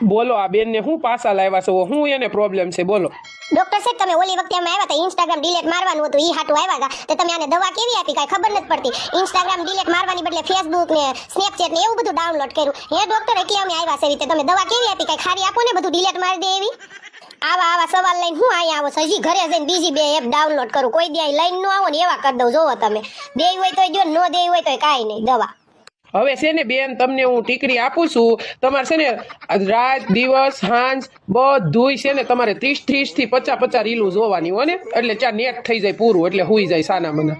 બોલો આ બેન ને હું પાછા લાવ્યા છો, હું એને પ્રોબ્લેમ છે બોલો? ડોક્ટર સાહેબ તમે ઓલી વખતે અમે આવ્યા હતા ઇન્સ્ટાગ્રામ ડિલીટ મારવાનું હતું ઈ હાટું આવ્યા હતા તો તમે આને દવા કેવી આપી કાઈ ખબર નથી પડતી. ઇન્સ્ટાગ્રામ ડિલીટ મારવાની બદલે ફેસબુક ને સ્નેપચેટ ને એવું બધું ડાઉનલોડ કર્યું. હે ડોક્ટર એટલે અમે આવ્યા છે રીતે તમે દવા કેવી આપી કાઈ ખારી આપો ને બધું ડિલીટ મારી દે એવી. આવા સવાલ લઈને હું અહીંયા આવો છો? હજી ઘરે જઈને બીજી બે એપ ડાઉનલોડ કરું. કોઈ દી લઈને ન આવો ને એવા કરી દઉં. જોવો તમે દેવી હોય તોય દો, ન દેવી હોય તોય કાંઈ નહીં દવા. હવે છે ને બેન તમને હું ટીકરી આપું છું, તમારે છે ને રાત દિવસ સાંજ બધુંય છે ને તમારે 30 થી 50 રીલું જોવાની હો ને, એટલે ત્યાં નેટ થઈ જાય પૂરું, એટલે હુઈ જાય સાના મને.